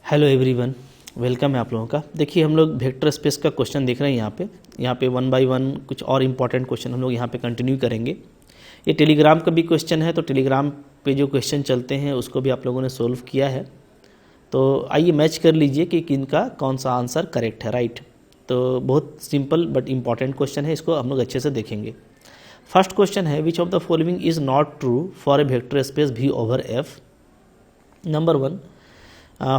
Hello everyone, welcome है आप लोगों का। देखिए हम लोग वेक्टर स्पेस का क्वेश्चन देख रहे हैं यहाँ पे वन बाय वन कुछ और इम्पॉर्टेंट क्वेश्चन हम लोग यहाँ पे कंटिन्यू करेंगे। ये टेलीग्राम का भी क्वेश्चन है, तो टेलीग्राम पे जो क्वेश्चन चलते हैं उसको भी आप लोगों ने सोल्व किया है। तो आइए मैच कर लीजिए कि किनका कौन सा आंसर करेक्ट है, राइट। तो बहुत सिंपल बट इम्पॉर्टेंट क्वेश्चन है, इसको हम लोग अच्छे से देखेंगे। फर्स्ट क्वेश्चन है, which of the following is not true for a vector space V over F। Number one,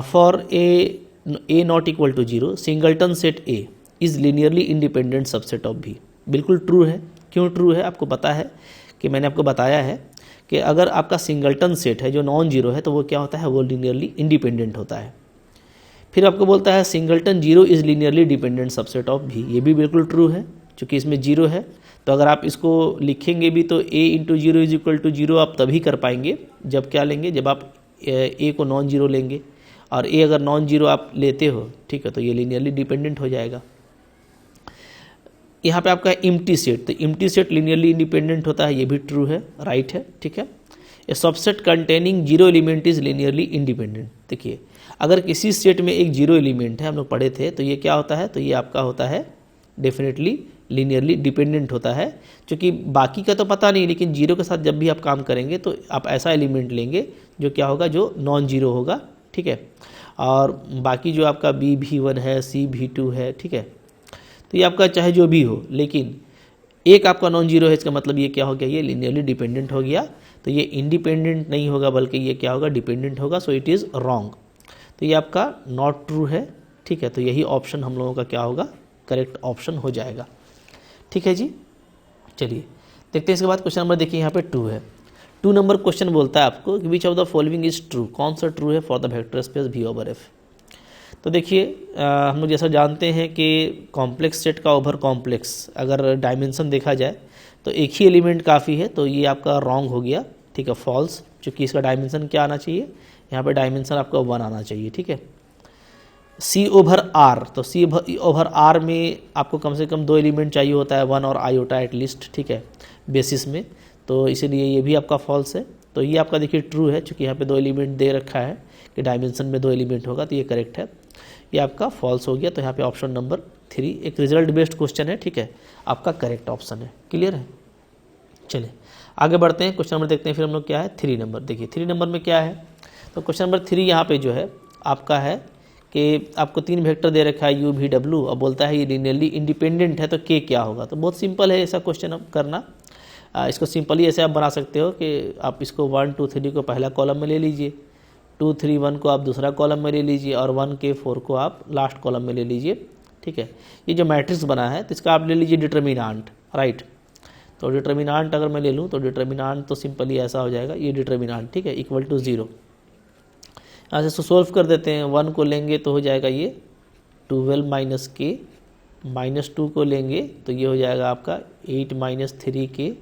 for a not equal to 0 singleton set A is linearly independent subset of V। बिल्कुल true है। क्यों true है? आपको पता है कि मैंने आपको बताया है कि अगर आपका सिंगलटन सेट है जो नॉन जीरो है तो वो क्या होता है, वो लीनियरली इंडिपेंडेंट होता है। फिर आपको बोलता है singleton zero is linearly dependent subset of V। ये भी बिल्कुल ट्रू है, चूँकि इसमें जीरो है। तो अगर आप इसको लिखेंगे भी तो a into zero is equal to zero आप तभी कर पाएंगे जब क्या लेंगे, जब आप a को नॉन जीरो लेंगे, और a अगर नॉन जीरो आप लेते हो, ठीक है, तो ये लीनियरली डिपेंडेंट हो जाएगा। यहाँ पे आपका इम्प्टी सेट, तो इम्प्टी सेट लीनियरली इंडिपेंडेंट होता है, ये भी ट्रू है, राइट है, ठीक है। A subset containing zero element is linearly independent. देखिए अगर किसी सेट में एक जीरो एलिमेंट है, हम लोग पढ़े थे, तो ये क्या होता है, तो ये आपका होता है डेफिनेटली लीनियरली डिपेंडेंट होता है। क्योंकि बाकी का तो पता नहीं, लेकिन जीरो के साथ जब भी आप काम करेंगे तो आप ऐसा एलिमेंट लेंगे जो क्या होगा, जो नॉन जीरो होगा, ठीक है। और बाकी जो आपका B V1 है, C V2 है, ठीक है, तो ये आपका चाहे जो भी हो, लेकिन एक आपका नॉन जीरो है, इसका मतलब ये क्या हो गया, ये लीनियरली डिपेंडेंट हो गया। तो ये इंडिपेंडेंट नहीं होगा बल्कि ये क्या होगा, डिपेंडेंट होगा। So it is wrong. तो ये आपका नॉट ट्रू है, ठीक है। तो यही ऑप्शन हम लोगों का क्या होगा, करेक्ट ऑप्शन हो जाएगा, ठीक है जी। चलिए देखते हैं इसके बाद क्वेश्चन नंबर, देखिए यहाँ पे 2 है। 2 नंबर क्वेश्चन बोलता है आपको कि which of the following is true, कौन सा ट्रू है for the vector space V over F। तो देखिए हम लोग जैसा जानते हैं कि कॉम्प्लेक्स सेट का ओवर कॉम्प्लेक्स अगर डायमेंशन देखा जाए तो एक ही एलिमेंट काफ़ी है, तो ये आपका रॉन्ग हो गया, ठीक है, फॉल्स। क्योंकि इसका डायमेंशन क्या आना चाहिए, यहाँ पे डायमेंशन आपका 1 आना चाहिए, ठीक है। C over R, तो C over R में आपको कम से कम 2 एलिमेंट चाहिए होता है, 1 और आयोटा एटलीस्ट, ठीक है, बेसिस में। तो इसीलिए ये भी आपका फॉल्स है। तो ये आपका देखिए ट्रू है, क्योंकि यहाँ पे 2 एलिमेंट दे रखा है कि डायमेंशन में 2 एलिमेंट होगा, तो ये करेक्ट है। ये आपका फॉल्स हो गया। तो यहाँ पे ऑप्शन नंबर 3 एक रिजल्ट बेस्ड क्वेश्चन है, ठीक है, आपका करेक्ट ऑप्शन है। क्लियर है? चलिए आगे बढ़ते हैं, क्वेश्चन नंबर देखते हैं फिर हम लोग क्या है 3 नंबर। देखिए 3 नंबर में क्या है, तो क्वेश्चन नंबर 3 यहाँ पे जो है आपका है कि आपको 3 वेक्टर दे रखा है U V W, और बोलता है ये लीनियरली इंडिपेंडेंट है, तो K क्या होगा। तो बहुत सिंपल है ऐसा क्वेश्चन अब करना। इसको सिंपली ऐसे आप बना सकते हो कि आप इसको 1 2 3 को पहला कॉलम में ले लीजिए, 2 3 1 को आप दूसरा कॉलम में ले लीजिए, और 1 के 4 को आप लास्ट कॉलम में ले लीजिए, ठीक है। ये जो मैट्रिक्स बना है तो इसका आप ले लीजिए डिटर्मिनांट, राइट। तो डिटर्मिनांट अगर मैं ले लूँ तो डिटर्मिनांट तो सिंपली ऐसा हो जाएगा, ये डिटर्मिनांट, ठीक है, इक्वल टू 0। यहाँ से इसको सोल्व कर देते हैं। 1 को लेंगे तो हो जाएगा ये 12 माइनस K, -2 को लेंगे तो ये हो जाएगा आपका 8 माइनस 3K,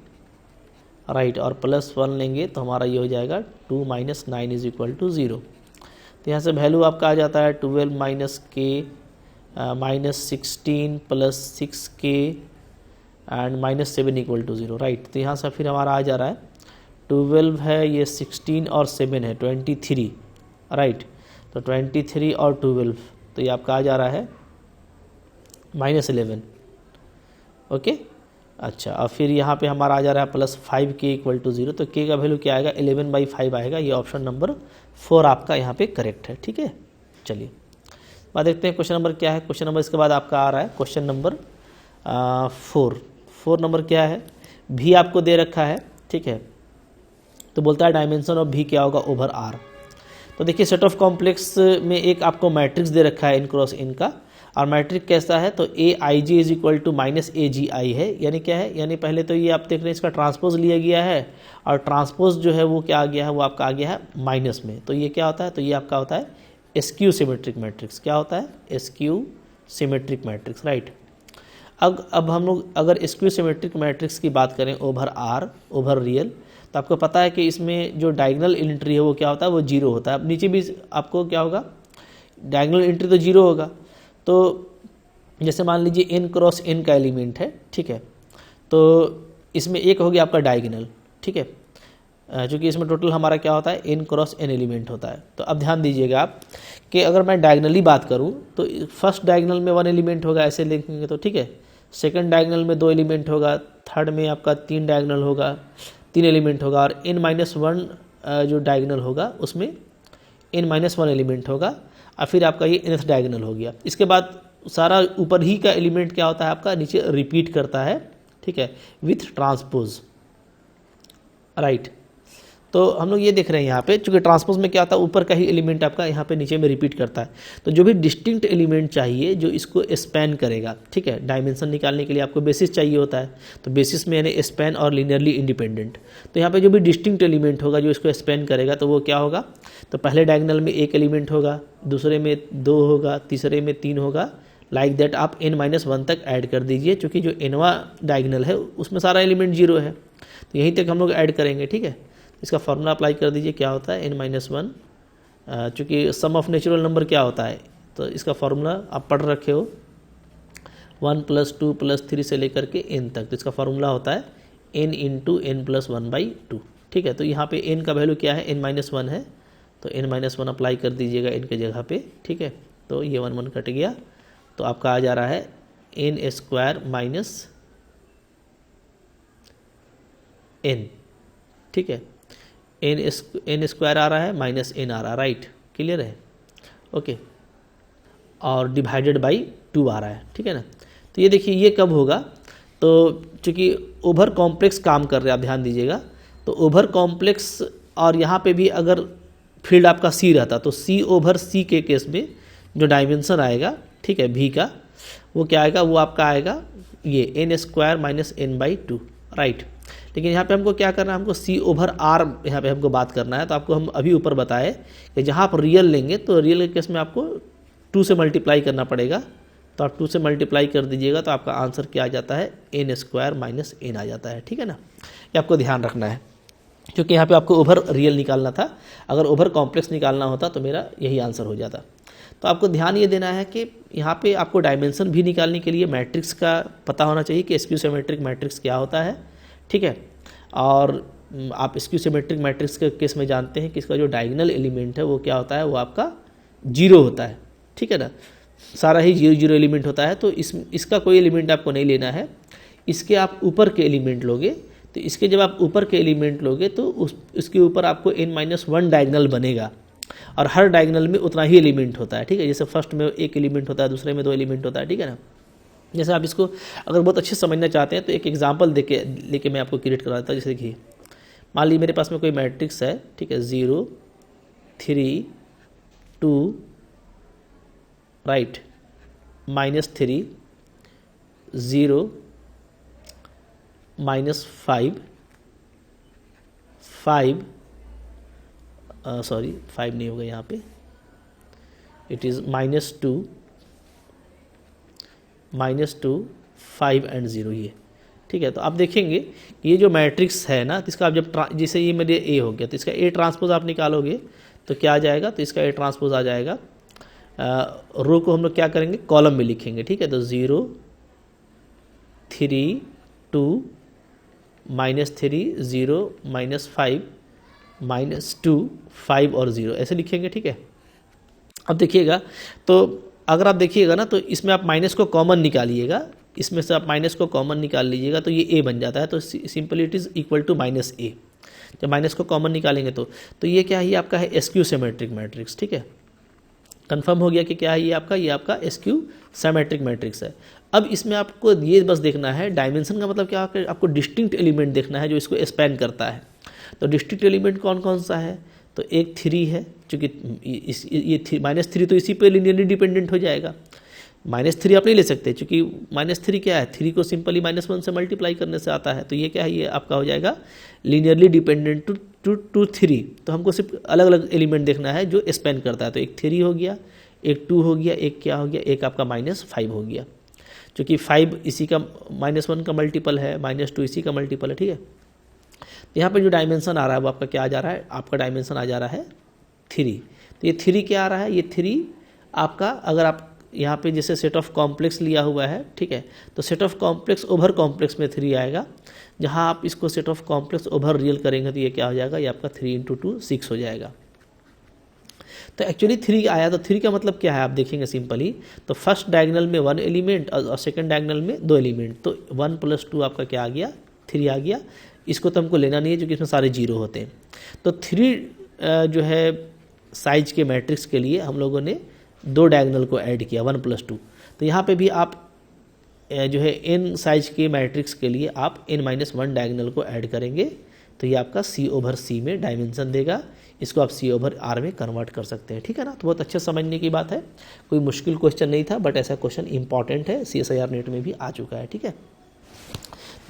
राइट, और +1 लेंगे तो हमारा ये हो जाएगा 2 माइनस 9 इज इक्वल टू 0। तो यहाँ से वैल्यू आपका आ जाता है 12 minus K -16 + 6K and -7 equal to 0, right. तो यहाँ से फिर हमारा आ जा रहा है 12 है, ये 16 और 7 है 23, राइट। तो 23 और 12, तो ये आपका आ जा रहा है -11, ओके। अच्छा, और फिर यहाँ पे हमारा आ जा रहा है +5K इक्वल टू 0। तो K का वैल्यू क्या आएगा, 11/5 आएगा। ये ऑप्शन नंबर 4 आपका यहाँ पे करेक्ट है, ठीक है। चलिए बात देखते हैं क्वेश्चन नंबर क्या है। क्वेश्चन नंबर इसके बाद आपका आ रहा है क्वेश्चन नंबर 4 नंबर क्या है, V आपको दे रखा है, ठीक है। तो बोलता है डायमेंशन ऑफ V क्या होगा ओवर R। तो देखिए सेट ऑफ कॉम्प्लेक्स में एक आपको मैट्रिक्स दे रखा है n क्रॉस n का, और मैट्रिक्स कैसा है, तो AIJ is equal to -AGI है। यानी क्या है, यानी पहले तो ये आप देख रहे हैं इसका ट्रांसपोज लिया गया है, और ट्रांसपोज जो है वो क्या आ गया है, वो आपका आ गया है माइनस में। तो ये क्या होता है, तो ये आपका होता है एस्क्यू सिमेट्रिक मैट्रिक्स। क्या होता है, एस्क्यू सिमेट्रिक मैट्रिक्स, राइट। अब हम लोग अगर एस्क्यू सिमेट्रिक मैट्रिक्स की बात करें ओवर R ओवर रियल, तो आपको पता है कि इसमें जो डायगोनल एंट्री है वो क्या होता है, वो 0 होता है। अब नीचे भी आपको क्या होगा, डायगोनल एंट्री तो 0 होगा। तो जैसे मान लीजिए n क्रॉस n का एलिमेंट है, ठीक है, तो इसमें एक हो गया आपका डायगोनल, ठीक है। चूँकि इसमें टोटल हमारा क्या होता है n क्रॉस n एलिमेंट होता है। तो अब ध्यान दीजिएगा आप कि अगर मैं डायगनली बात करूं तो फर्स्ट डायगनल में 1 एलिमेंट होगा, ऐसे लिखेंगे तो ठीक है। सेकंड डायगनल में 2 एलिमेंट होगा, थर्ड में आपका 3 डायगनल होगा, 3 एलिमेंट होगा, और n-1 जो डायगनल होगा उसमें n-1 एलिमेंट होगा, और फिर आपका ये nth डायगनल हो गया। इसके बाद सारा ऊपर ही का एलिमेंट क्या होता है आपका, नीचे रिपीट करता है, ठीक है, विथ ट्रांसपोज, राइट। तो हम लोग ये देख रहे हैं यहाँ पे, चूँकि ट्रांसपोज में क्या होता है, ऊपर का ही एलिमेंट आपका यहाँ पे नीचे में रिपीट करता है। तो जो भी डिस्टिंक्ट एलिमेंट चाहिए जो इसको स्पैन करेगा, ठीक है, डायमेंशन निकालने के लिए आपको बेसिस चाहिए होता है, तो बेसिस में यानी स्पैन और लीनियरली इंडिपेंडेंट। तो यहाँ पे जो भी डिस्टिंक्ट एलिमेंट होगा जो इसको स्पैन करेगा तो वो क्या होगा, तो पहले डायगनल में 1 एलिमेंट होगा, दूसरे में 2 होगा, तीसरे में 3 होगा, लाइक दैट आप n-1 तक ऐड कर दीजिए, चूँकि जो nवां डायगनल है उसमें सारा एलिमेंट 0 है, तो यहीं तक हम लोग ऐड करेंगे, ठीक है। इसका फार्मूला अप्लाई कर दीजिए, क्या होता है n-1, चूँकि सम ऑफ नेचुरल नंबर क्या होता है, तो इसका फार्मूला आप पढ़ रखे हो 1 + 2 + 3 से लेकर के n तक, तो इसका फार्मूला होता है n × n+1/2, ठीक है। तो यहाँ पे n का वैल्यू क्या है, n-1 है, तो n-1 अप्लाई कर दीजिएगा n के जगह पे, ठीक है। तो ये 1 1 कट गया, तो आपका आ जा रहा है n² - n, ठीक है, n² आ रहा है माइनस n आ रहा है, राइट, क्लियर है, ओके, और डिवाइडेड बाई 2 आ रहा है, ठीक है ना। तो ये देखिए ये कब होगा, तो चूँकि ओवर कॉम्प्लेक्स काम कर रहे हैं, आप ध्यान दीजिएगा, तो ओवर कॉम्प्लेक्स, और यहाँ पे भी अगर फील्ड आपका C रहता तो C/C के केस में जो डायमेंशन आएगा, ठीक है, V का, वो क्या आएगा, वो आपका आएगा ये n² - n/2, राइट। लेकिन यहाँ पे हमको क्या करना है, हमको C/R यहाँ पे हमको बात करना है। तो आपको हम अभी ऊपर बताए कि जहाँ आप रियल लेंगे तो रियल के केस में आपको 2 से मल्टीप्लाई करना पड़ेगा, तो आप 2 से मल्टीप्लाई कर दीजिएगा तो आपका आंसर क्या आ जाता है, n² - n आ जाता है, ठीक है ना। ये आपको ध्यान रखना है, क्योंकि यहाँ पे आपको ओवर रियल निकालना था, अगर ओवर कॉम्प्लेक्स निकालना होता तो मेरा यही आंसर हो जाता। तो आपको ध्यान ये देना है कि यहाँ पे आपको डायमेंशन भी निकालने के लिए मैट्रिक्स का पता होना चाहिए कि स्क्यू सिमेट्रिक मैट्रिक्स क्या होता है, ठीक है। और आप स्क्यू सिमेट्रिक मैट्रिक्स के केस में जानते हैं कि इसका जो डायगोनल एलिमेंट है वो क्या होता है, वो आपका 0 होता है, ठीक है ना, सारा ही 0 एलिमेंट होता है। तो इसका कोई एलिमेंट आपको नहीं लेना है, इसके आप ऊपर के एलिमेंट लोगे, तो इसके जब आप ऊपर के एलिमेंट लोगे तो उसके ऊपर आपको n-1 डायगोनल बनेगा, और हर डायगोनल में उतना ही एलिमेंट होता है, ठीक है। जैसे फर्स्ट में 1 एलिमेंट होता है, दूसरे में 2 एलिमेंट होता है, ठीक है ना। जैसे आप इसको अगर बहुत अच्छे समझना चाहते हैं तो एक एग्जांपल लेके मैं आपको क्रिएट करा देता हूँ। जैसे देखिए, मान लीजिए मेरे पास में कोई मैट्रिक्स है, ठीक है, 0 3 2 राइट -3 0 -5 5 सॉरी 5 नहीं होगा यहाँ पे, इट इज़ -2 5 एंड 0 ये, ठीक है। तो आप देखेंगे कि ये जो मैट्रिक्स है ना, इसका आप जब जैसे ये मेरे A हो गया तो इसका A ट्रांसपोज आप निकालोगे तो क्या आ जाएगा, तो इसका A ट्रांसपोज आ जाएगा। रो को हम लोग क्या करेंगे, कॉलम में लिखेंगे, ठीक है। तो 0 3 2 -3 0 -5 -2 5 और 0 ऐसे लिखेंगे, ठीक है। अब देखिएगा, तो अगर आप देखिएगा ना तो इसमें आप माइनस को कॉमन निकालिएगा, इसमें से आप माइनस को कॉमन निकाल लीजिएगा तो ये A बन जाता है। तो simply it is equal to -A। जब माइनस को कॉमन निकालेंगे तो ये क्या है, ये आपका है स्क्यू सिमेट्रिक मैट्रिक्स, ठीक है। कंफर्म हो गया कि क्या है ये आपका स्क्यू सिमेट्रिक मैट्रिक्स है। अब इसमें आपको ये बस देखना है, डायमेंशन का मतलब क्या है, आपको डिस्टिंक्ट एलिमेंट देखना है जो इसको स्पैन करता है। तो डिस्टिंक्ट एलिमेंट कौन कौन सा है, तो एक 3 है, चूँकि ये -3 तो इसी पे लीनियरली डिपेंडेंट हो जाएगा। -3 आप नहीं ले सकते, चूँकि -3 क्या है, 3 को सिंपली -1 से मल्टीप्लाई करने से आता है। तो ये क्या है, ये आपका हो जाएगा लीनियरली डिपेंडेंट टू 3। तो हमको सिर्फ अलग अलग एलिमेंट देखना है जो स्पेन करता है। तो एक 3 हो गया, एक 2 हो गया, एक क्या हो गया, एक आपका -5 हो गया, चूँकि 5 इसी का -1 का मल्टीपल है, -2 इसी का मल्टीपल है, ठीक है। तो यहाँ पर जो डायमेंशन आ रहा है वो आपका क्या आ जा रहा है, आपका डायमेंशन आ जा रहा है 3। तो ये 3 क्या आ रहा है, ये 3 आपका, अगर आप यहाँ पे जैसे सेट ऑफ कॉम्प्लेक्स लिया हुआ है, ठीक है, तो set of complex over complex में 3 आएगा। जहाँ आप इसको set of complex over real करेंगे तो ये क्या हो जाएगा, ये आपका 3 × 2 6 हो जाएगा। तो एक्चुअली 3 आया, तो 3 का मतलब क्या है आप देखेंगे सिंपली, तो फर्स्ट डायगोनल में 1 एलिमेंट और सेकंड डायगोनल में 2 एलिमेंट, तो 1 + 2 आपका क्या आ गया, 3 आ गया। इसको तो हमको लेना नहीं है क्योंकि इसमें सारे 0 होते हैं। तो 3 जो है साइज के मैट्रिक्स के लिए हम लोगों ने 2 डायगोनल को ऐड किया 1 + 2। तो यहाँ पे भी आप जो है n साइज के मैट्रिक्स के लिए आप n-1 डायगोनल को ऐड करेंगे, तो ये आपका C/C में डायमेंशन देगा। इसको आप C/R में कन्वर्ट कर सकते हैं, ठीक है ना। तो बहुत अच्छे समझने की बात है, कोई मुश्किल क्वेश्चन नहीं था, बट ऐसा क्वेश्चन इंपॉर्टेंट है, CSIR नेट में भी आ चुका है, ठीक है।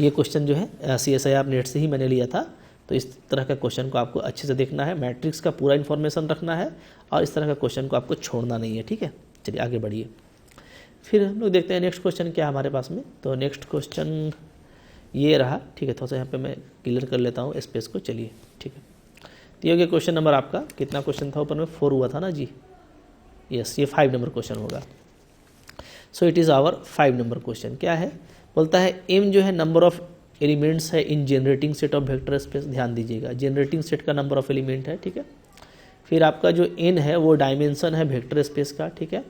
ये क्वेश्चन जो है CSIR नेट से ही मैंने लिया था। तो इस तरह का क्वेश्चन को आपको अच्छे से देखना है, मैट्रिक्स का पूरा इन्फॉर्मेशन रखना है और इस तरह का क्वेश्चन को आपको छोड़ना नहीं है, ठीक है। चलिए आगे बढ़िए, फिर हम लोग देखते हैं नेक्स्ट क्वेश्चन क्या है हमारे पास में। तो नेक्स्ट क्वेश्चन ये रहा, ठीक है। थोड़ा सा यहाँ पे मैं क्लियर कर लेता हूँ स्पेस को, चलिए ठीक है। तो ये क्वेश्चन नंबर आपका कितना क्वेश्चन था ऊपर में, 4 हुआ था ना जी, यस, ये 5 नंबर क्वेश्चन होगा। So it is our 5 number question. क्या है, बोलता है m जो है नंबर ऑफ एलिमेंट्स है इन generating set of vector space. ध्यान दीजिएगा, जनरेटिंग सेट का नंबर ऑफ एलिमेंट है, ठीक है। फिर आपका जो n है वो डायमेंशन है वेक्टर स्पेस का, ठीक है।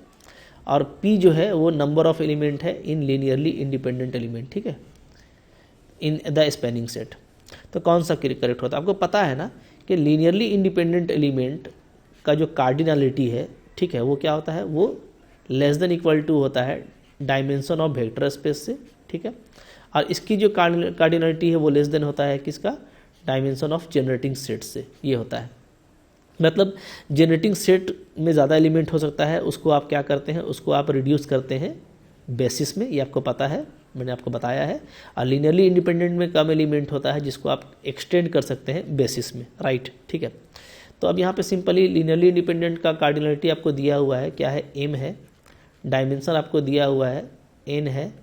और p जो है वो नंबर ऑफ एलिमेंट है इन लीनियरली इंडिपेंडेंट एलिमेंट, ठीक है, इन द स्पैनिंग सेट। तो कौन सा करेक्ट होता है, आपको पता है ना कि लीनियरली इंडिपेंडेंट एलिमेंट का जो कार्डिनलिटी है, ठीक है, वो क्या होता है, वो <= होता है डायमेंशन ऑफ वेक्टर स्पेस से, ठीक है। और इसकी जो कार्डिनलिटी है वो <= होता है किसका, डायमेंशन ऑफ जनरेटिंग सेट से, ये होता है। मतलब जनरेटिंग सेट में ज़्यादा एलिमेंट हो सकता है, उसको आप क्या करते हैं, उसको आप रिड्यूस करते हैं बेसिस में, ये आपको पता है, मैंने आपको बताया है। और लीनियरली इंडिपेंडेंट में कम एलिमेंट होता है जिसको आप एक्सटेंड कर सकते हैं बेसिस में, राइट, ठीक है। तो अब यहाँ पे सिंपली लीनियरली इंडिपेंडेंट का कार्डिनलिटी आपको दिया हुआ है, क्या है, m है, डायमेंशन आपको दिया हुआ है n है,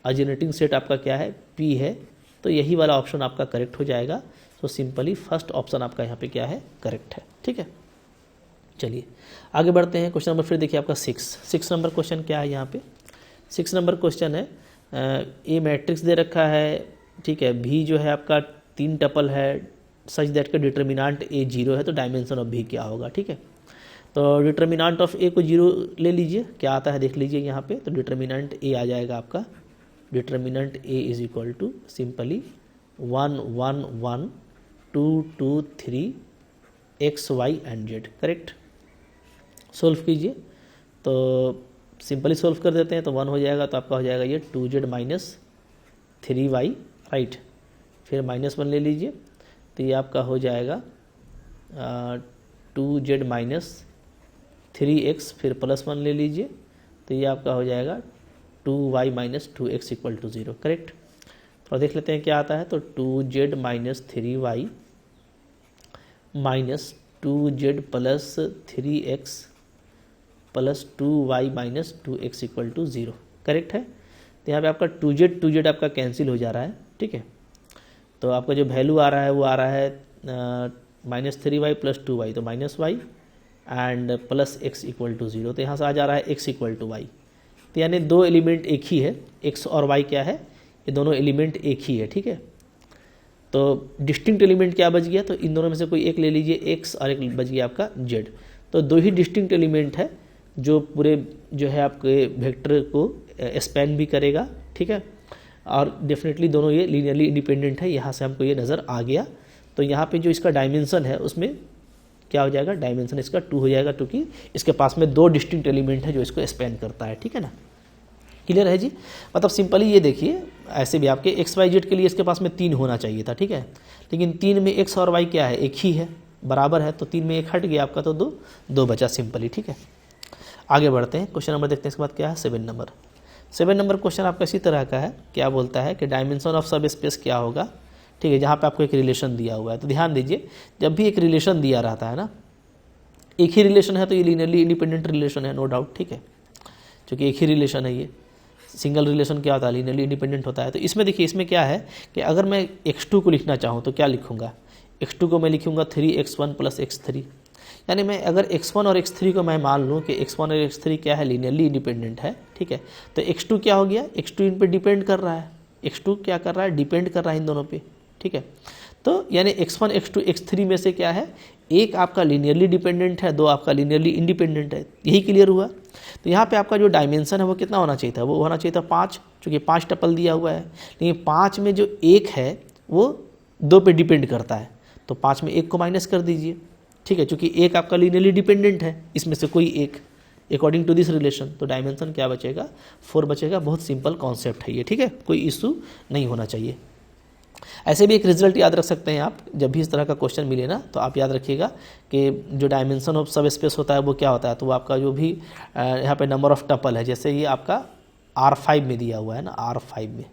और जनरेटिंग सेट आपका क्या है, p है। तो यही वाला ऑप्शन आपका करेक्ट हो जाएगा। तो सिंपली फर्स्ट ऑप्शन आपका यहाँ पे क्या है, करेक्ट है, ठीक है। चलिए आगे बढ़ते हैं। क्वेश्चन नंबर फिर देखिए आपका 6 नंबर क्वेश्चन क्या है यहाँ पे। 6 नंबर क्वेश्चन है, ए मैट्रिक्स दे रखा है, ठीक है। भी जो है आपका 3 टपल है सच दैट का डिटर्मिनांट ए 0 है, तो डायमेंशन ऑफ भी क्या होगा, ठीक है। तो डिटर्मिनांट ऑफ ए को 0 ले लीजिए, क्या आता है देख लीजिए यहाँ पे। तो डिटर्मिनांट ए आ जाएगा आपका, determinant A = simply 1 1 1 2 2 3 x y and z, correct. Solve कीजिए, तो सिंपली सोल्व कर देते हैं, तो 1 हो जाएगा, तो आपका हो जाएगा ये 2z - 3y, राइट। फिर -1 ले लीजिए, तो ये आपका हो जाएगा 2z - 3x, फिर +1 ले लीजिए, तो ये आपका हो जाएगा 2y - 2x = 0, करेक्ट। तो देख लेते हैं क्या आता है। तो 2z - 3y - 2z + 3x + 2y - 2x = 0, correct है। तो यहाँ पे आपका 2z आपका कैंसिल हो जा रहा है, ठीक है। तो आपका जो वैल्यू आ रहा है वो आ रहा है -3y + 2y, तो -y एंड +x = 0। तो यहाँ से आ जा रहा है x = y। तो यानी 2 एलिमेंट एक ही है, x और y क्या है, ये दोनों एलिमेंट एक ही है, ठीक है। तो डिस्टिंक्ट एलिमेंट क्या बच गया, तो इन दोनों में से कोई एक ले लीजिए x, और एक बच गया आपका z। तो 2 ही डिस्टिंक्ट एलिमेंट है जो पूरे जो है आपके वेक्टर को स्पैन भी करेगा, ठीक है। और डेफिनेटली दोनों ये लीनियरली इंडिपेंडेंट है, यहाँ से हमको ये नज़र आ गया। तो यहाँ पे जो इसका डायमेंशन है उसमें क्या हो जाएगा, डायमेंशन इसका 2 हो जाएगा, क्योंकि इसके पास में 2 डिस्टिंक्ट एलिमेंट है जो इसको स्पैन करता है, ठीक है ना। क्लियर है जी। मतलब सिंपली ये देखिए, ऐसे भी आपके x y z के लिए इसके पास में 3 होना चाहिए था, ठीक है। लेकिन 3 में x और y क्या है, एक ही है, बराबर है। तो 3 में 1 हट गया आपका, तो 2 बचा सिंपली, ठीक है। आगे बढ़ते हैं, क्वेश्चन नंबर देखते हैं। इसके बाद क्या है, 7 नंबर क्वेश्चन आपका इसी तरह का है। क्या बोलता है कि डायमेंशन ऑफ सब स्पेस क्या होगा, ठीक है। जहाँ पे आपको एक रिलेशन दिया हुआ है, तो ध्यान दीजिए, जब भी एक रिलेशन दिया रहता है ना, एक ही रिलेशन है तो ये लीनियरली इंडिपेंडेंट रिलेशन है, नो डाउट, ठीक है। क्योंकि एक ही रिलेशन है, ये सिंगल रिलेशन क्या होता है, लीनियरली इंडिपेंडेंट होता है। तो इसमें देखिए, इसमें क्या है कि अगर मैं x2 को लिखना चाहूँ तो क्या लिखूँगा, x2 को मैं लिखूँगा 3x1 + x3, यानी मैं अगर x1 और x3 को मैं मान लूँ कि x1 और x3 क्या है, लीनियरली इंडिपेंडेंट है, ठीक है, तो x2 क्या हो गया, x2 इन पे डिपेंड कर रहा है, x2 क्या कर रहा है, डिपेंड कर रहा है इन दोनों पे, ठीक है। तो यानी x1 x2 x3 में से क्या है, एक आपका लीनियरली डिपेंडेंट है, दो आपका लीनियरली इंडिपेंडेंट है, यही क्लियर हुआ। तो यहाँ पे आपका जो डायमेंशन है वो कितना होना चाहिए था, वो होना चाहिए था 5, चूँकि 5 टपल दिया हुआ है, लेकिन 5 में जो एक है वो 2 पे डिपेंड करता है, तो 5 में 1 को माइनस कर दीजिए, ठीक है, चूँकि एक आपका लीनियरली डिपेंडेंट है, इसमें से कोई एक, अकॉर्डिंग टू दिस रिलेशन, तो डायमेंशन क्या बचेगा, 4 बचेगा। बहुत सिंपल कॉन्सेप्ट है ये, ठीक है, कोई इशू नहीं होना चाहिए। ऐसे भी एक रिजल्ट याद रख सकते हैं आप, जब भी इस तरह का क्वेश्चन मिले ना, तो आप याद रखिएगा कि जो डायमेंशन ऑफ सब स्पेस होता है वो क्या होता है, तो वो आपका जो भी यहाँ पे नंबर ऑफ टपल है, जैसे ये आपका R5 में दिया हुआ है ना, R5 में,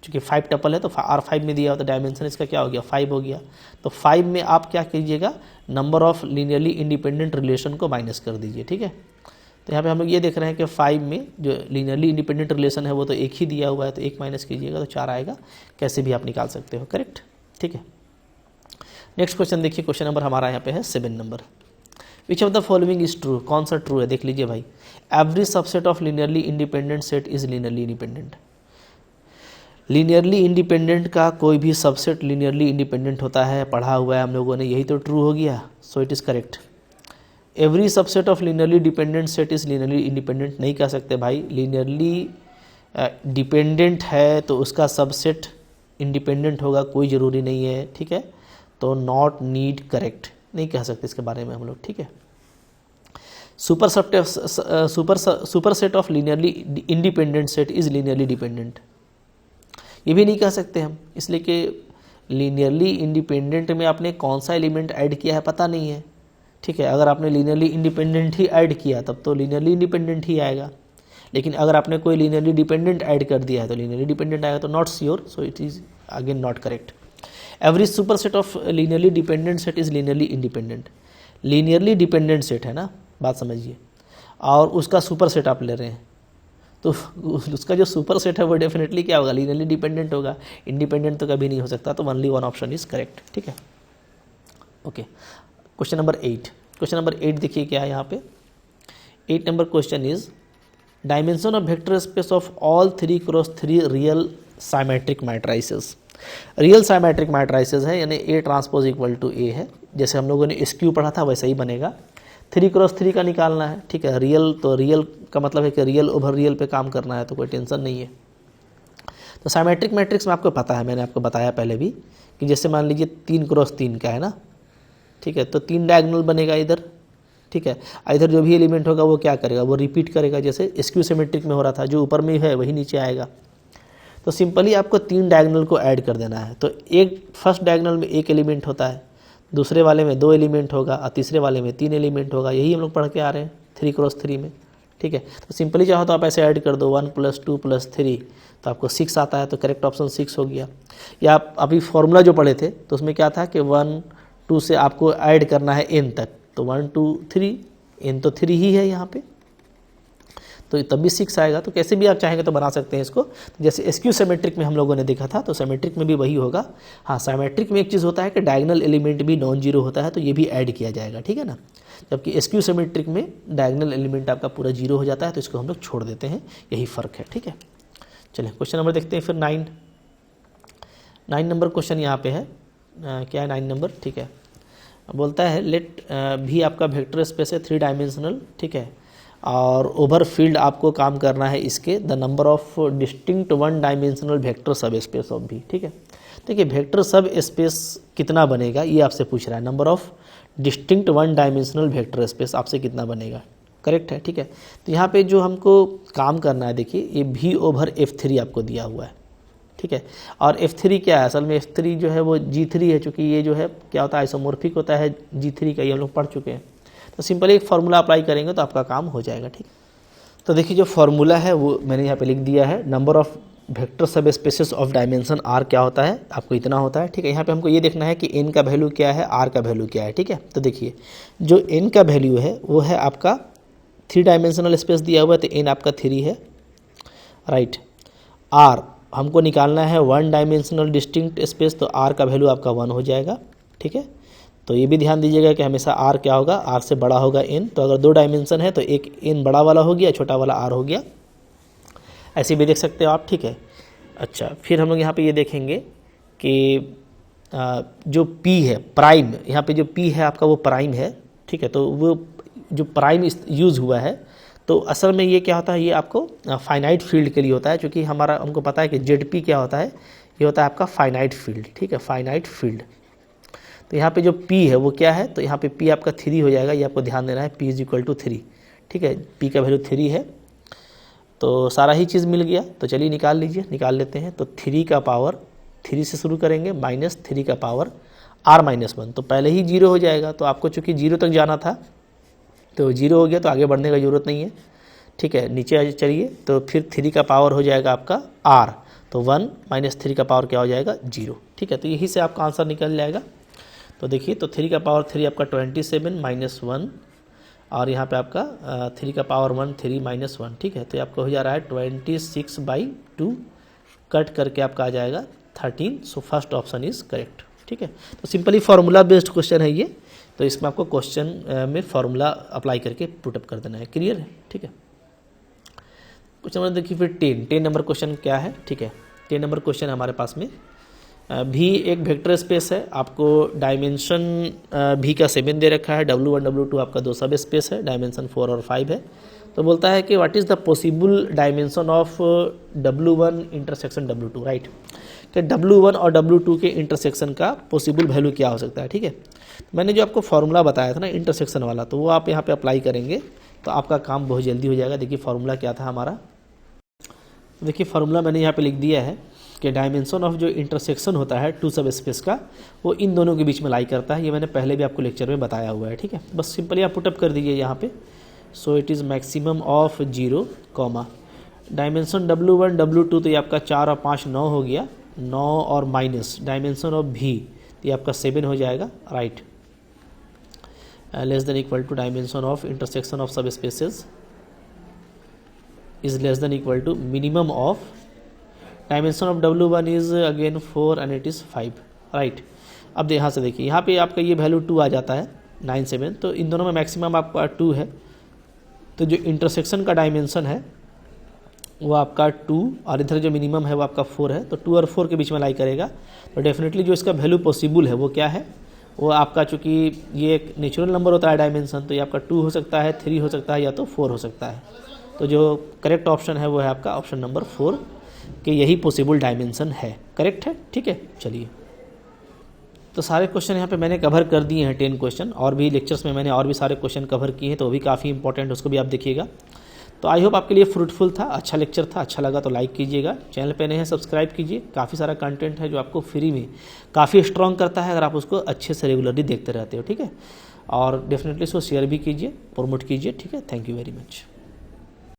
चूँकि 5 टपल है तो R5 में दिया हुआ, तो डायमेंशन इसका क्या हो गया, 5 हो गया। तो 5 में आप क्या कीजिएगा, number of linearly independent relation को माइनस कर दीजिए, ठीक है। तो यहाँ पे हम लोग ये देख रहे हैं कि 5 में जो लीनियरली इंडिपेंडेंट रिलेशन है वो तो एक ही दिया हुआ है, तो 1 माइनस कीजिएगा तो 4 आएगा, कैसे भी आप निकाल सकते हो, करेक्ट, ठीक है। नेक्स्ट क्वेश्चन देखिए, क्वेश्चन नंबर हमारा यहाँ पे है 7 number. Which of the following is true, कौन सा ट्रू है, देख लीजिए भाई। Every subset of linearly independent set is linearly independent. Linearly independent का कोई भी सबसेट लीनियरली इंडिपेंडेंट होता है, पढ़ा हुआ है हम लोगों ने, यही तो ट्रू हो गया, सो it is correct. Every subset of linearly dependent set is linearly independent नहीं कह सकते भाई, लीनियरली डिपेंडेंट है तो उसका सबसेट इंडिपेंडेंट होगा, कोई ज़रूरी नहीं है, ठीक है, तो नॉट नीड करेक्ट नहीं कह सकते इसके बारे में हम लोग, ठीक है। Super set of linearly independent set is linearly dependent, ये भी नहीं कह सकते हम, इसलिए कि लीनियरली इंडिपेंडेंट में आपने कौन सा एलिमेंट ऐड किया है पता नहीं है, ठीक है। अगर आपने लीनियरली इंडिपेंडेंट ही ऐड किया तब तो लीनियरली इंडिपेंडेंट ही आएगा, लेकिन अगर आपने कोई लीनियरली डिपेंडेंट ऐड कर दिया है तो लीनियरली डिपेंडेंट आएगा, तो not sure, so it is again not correct. Every super set of linearly dependent set is linearly independent. Linearly dependent set है ना, बात समझिए, और उसका सुपर सेट आप ले रहे हैं, तो उसका जो सुपर सेट है वो डेफिनेटली क्या होगा, लीनियरली डिपेंडेंट होगा, इंडिपेंडेंट तो कभी नहीं हो सकता, तो only one option is correct, ठीक है, okay. Question number 8, question number 8 देखिए क्या है यहाँ पे। 8 number question is dimension of vector space of all 3x3 real symmetric matrices. Real symmetric matrices है, यानी A transpose equal to A है, जैसे हम लोगों ने स्क्यू पढ़ा था वैसा ही बनेगा। 3x3 का निकालना है, ठीक है, रियल, तो रियल का मतलब है कि रियल ओवर रियल पे काम करना है, तो कोई टेंशन नहीं है। तो साइमेट्रिक मैट्रिक्स में आपको पता है, मैंने आपको बताया पहले भी, कि जैसे मान लीजिए 3x3 का है ना, ठीक है, तो 3 डायगोनल बनेगा इधर, ठीक है, इधर जो भी एलिमेंट होगा वो क्या करेगा, वो रिपीट करेगा, जैसे स्क्यू सिमेट्रिक में हो रहा था, जो ऊपर में है वही नीचे आएगा। तो सिंपली आपको 3 डायगोनल को ऐड कर देना है, तो एक फर्स्ट डायगोनल में 1 एलिमेंट होता है, दूसरे वाले में 2 एलिमेंट होगा, और तीसरे वाले में 3 एलिमेंट होगा, यही हम लोग पढ़ के आ रहे हैं 3x3 में, ठीक है। तो सिंपली चाहो तो आप ऐसे ऐड कर दो, 1 + 2 + 3, तो आपको 6 आता है, तो करेक्ट ऑप्शन 6 हो गया। या आप अभी फॉर्मूला जो पढ़े थे तो उसमें क्या था कि 1 2 से आपको ऐड करना है n तक, तो 1 2 3, n तो 3 ही है यहाँ पे, तो तब भी 6 आएगा। तो कैसे भी आप चाहेंगे तो बना सकते हैं इसको, तो जैसे स्क्यू सिमेट्रिक में हम लोगों ने देखा था, तो सिमेट्रिक में भी वही होगा। हाँ, सिमेट्रिक में एक चीज़ होता है कि डायगोनल एलिमेंट भी नॉन जीरो होता है, तो ये भी ऐड किया जाएगा, ठीक है ना, जबकि स्क्यू सिमेट्रिक में डायगोनल एलिमेंट आपका पूरा जीरो हो जाता है, तो इसको हम लोग छोड़ देते हैं, यही फ़र्क है, ठीक है। चलिए क्वेश्चन नंबर देखते हैं फिर 9 नंबर क्वेश्चन यहाँ पे है, क्या है 9 नंबर, ठीक है, बोलता है लेट भी आपका वेक्टर स्पेस है 3 डायमेंशनल, ठीक है, और ओवर फील्ड आपको काम करना है इसके, the number of distinct 1 dimensional vector सब स्पेस ऑफ भी, ठीक है। देखिए वेक्टर सब स्पेस कितना बनेगा ये आपसे पूछ रहा है, number of distinct 1 dimensional vector space आपसे कितना बनेगा, करेक्ट है, ठीक है। तो यहाँ पे जो हमको काम करना है, देखिए ये V/F3 आपको दिया हुआ है, ठीक है, और F3 क्या है, असल में F3 जो है वो G3 है, चूँकि ये जो है क्या होता है, आइसोमॉर्फिक होता है G3 का, ये हम लोग पढ़ चुके हैं। तो सिंपली एक फार्मूला अप्लाई करेंगे तो आपका काम हो जाएगा, ठीक। तो देखिए जो फार्मूला है वो मैंने यहाँ पे लिख दिया है, नंबर ऑफ वेक्टर सब स्पेसेस ऑफ डायमेंशन R क्या होता है, आपको इतना होता है, ठीक है। यहाँ पे हमको ये देखना है कि n का वैल्यू क्या है, R का वैल्यू क्या है, ठीक है। तो देखिए जो n का वैल्यू है वो है आपका 3 डायमेंशनल स्पेस दिया हुआ है, तो n आपका 3 है, राइट। R हमको निकालना है 1 डायमेंशनल डिस्टिंक्ट स्पेस, तो R का वैल्यू आपका 1 हो जाएगा, ठीक है। तो ये भी ध्यान दीजिएगा कि हमेशा आर क्या होगा, आर से बड़ा होगा एन। तो अगर 2 डायमेंशन है तो एक एन बड़ा वाला हो गया, छोटा वाला आर हो गया, ऐसे भी देख सकते हो आप, ठीक है। अच्छा, फिर हम लोग यहाँ पे ये देखेंगे कि जो P है प्राइम, यहाँ पे जो P है आपका वो प्राइम है, ठीक है। तो वो जो प्राइम यूज़ हुआ है तो असल में ये क्या होता है, ये आपको फाइनाइट फील्ड के लिए होता है, क्योंकि हमको पता है कि ZP क्या होता है, ये होता है आपका फाइनाइट फील्ड, ठीक है, फाइनाइट फील्ड। तो यहाँ पे जो P है वो क्या है, तो यहाँ पे P आपका 3 हो जाएगा, ये आपको ध्यान देना है, P = 3, ठीक है। P का वैल्यू 3 है, तो सारा ही चीज़ मिल गया। तो चलिए निकाल लीजिए, निकाल लेते हैं। तो 3 का पावर 3 से शुरू करेंगे, -3 का पावर r-1, तो पहले ही 0 हो जाएगा। तो आपको चूँकि 0 तक जाना था तो 0 हो गया, तो आगे बढ़ने का ज़रूरत नहीं है, ठीक है। नीचे चलिए, तो फिर 3 का पावर हो जाएगा आपका r, तो 1 - 3 का पावर क्या हो जाएगा, 0, ठीक है। तो यही से आपका आंसर निकल जाएगा। तो देखिए, तो 3 का पावर 3 आपका 27 - 1, और यहाँ पे आपका 3 का पावर 1 3 - 1, ठीक है। तो आपका हो जा रहा है 26/2, कट करके आपका आ जाएगा 13। So first option is correct, ठीक है। तो सिंपली फार्मूला बेस्ड क्वेश्चन है ये, तो इसमें आपको क्वेश्चन में फार्मूला अप्लाई करके पुटअप कर देना है, क्लियर है, ठीक है। क्वेश्चन नंबर देखिए फिर 10 नंबर क्वेश्चन क्या है, ठीक है। 10 नंबर क्वेश्चन हमारे पास में भी एक वेक्टर स्पेस है, आपको डायमेंशन भी का 7 दे रखा है, W1 W2 आपका 2 सब स्पेस है, डायमेंशन 4 और 5 है। तो बोलता है कि what is the possible dimension of W1 intersection W2, right. कि W1 और W2 के इंटरसेक्शन का पॉसिबल वैल्यू क्या हो सकता है, ठीक है। मैंने जो आपको फार्मूला बताया था ना इंटरसेक्शन वाला, तो वो आप यहाँ पे अप्लाई करेंगे तो आपका काम बहुत जल्दी हो जाएगा। देखिए फार्मूला क्या था हमारा, देखिए फार्मूला मैंने यहाँ पे लिख दिया है कि डायमेंशन ऑफ जो इंटरसेक्शन होता है 2 सब स्पेस का, वो इन दोनों के बीच में लाई करता है। ये मैंने पहले भी आपको लेक्चर में बताया हुआ है, ठीक है। बस सिंपली आप पुटअप कर दीजिए यहाँ पे। सो it is maximum of 0, dimension W1 W2, तो ये आपका 4 और 5 9 हो गया, 9 और माइनस डायमेंशन ऑफ V, तो ये आपका 7 हो जाएगा, right. Less than equal to dimension of intersection of subspaces is less than equal to minimum of dimension of W1 is again 4 and it is 5, right. अब यहाँ से देखिए, यहाँ पे आपका ये वैल्यू 2 आ जाता है, 9 7, तो इन दोनों में मैक्सिमम आपका 2 है। तो जो इंटरसेक्शन का डायमेंशन है वो आपका 2, और इधर जो मिनिमम है वो आपका 4 है, तो 2 और 4 के बीच में लाई करेगा। तो डेफिनेटली जो इसका वैल्यू पॉसिबल है वो क्या है, वो आपका, चूँकि ये एक नेचुरल नंबर होता है डायमेंशन, तो ये आपका 2 हो सकता है, 3 हो सकता है, या तो 4 हो सकता है। तो जो करेक्ट ऑप्शन है वो है आपका ऑप्शन नंबर 4, कि यही पॉसिबल डायमेंशन है, करेक्ट है, ठीक है। चलिए, तो सारे क्वेश्चन यहाँ पे मैंने कवर कर दिए हैं, 10 क्वेश्चन, और भी लेक्चर्स में मैंने और भी सारे क्वेश्चन कवर किए हैं, तो वो भी काफ़ी इंपॉर्टेंट, उसको भी आप देखिएगा। तो आई होप आपके लिए फ्रूटफुल था, अच्छा लेक्चर था, अच्छा लगा तो लाइक कीजिएगा, चैनल पे नए हैं सब्सक्राइब कीजिए। काफ़ी सारा कंटेंट है जो आपको फ्री में काफ़ी स्ट्रॉन्ग करता है, अगर आप उसको अच्छे से रेगुलरली देखते रहते हो, ठीक है। और डेफिनेटली इसको शेयर भी कीजिए, प्रमोट कीजिए, ठीक है। Thank you very much.